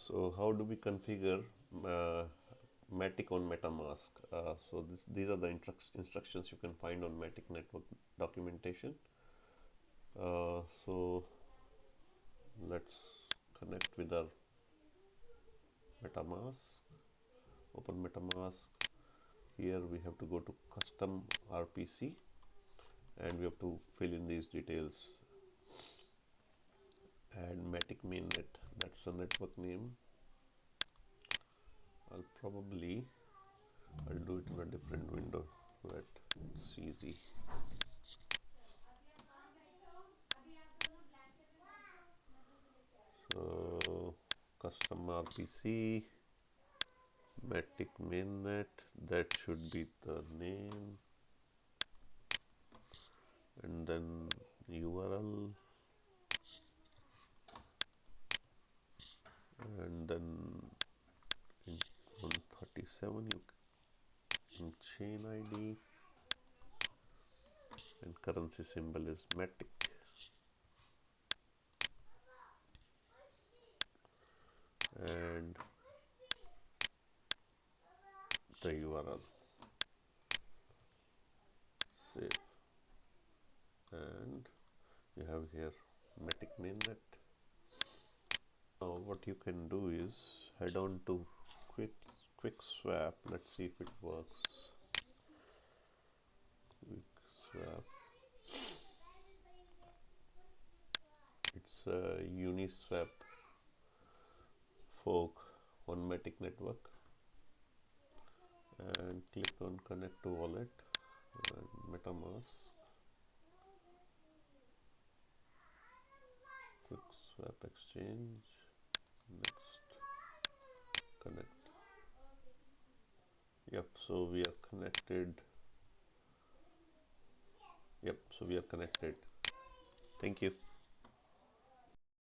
So how do we configure uh, Matic on MetaMask? These are the instructions you can find on Matic Network documentation. So let's connect with our MetaMask. Open MetaMask. Here we have to go to custom RPC and we have to fill in these details. Add Matic mainnet, that's the network name. I'll do it in a different window, right? It's easy. So custom RPC, Matic mainnet, that should be the name, and then URL, and then in 137 you can chain ID, and currency symbol is Matic. And the URL, save, and you have here Matic mainnet. Now what you can do is head on to quick swap. Let's see if it works. Quick swap, it's a Uniswap fork on Matic network, and click on connect to wallet and MetaMask. Quick swap exchange, next, connect. Yep, so we are connected. Thank you.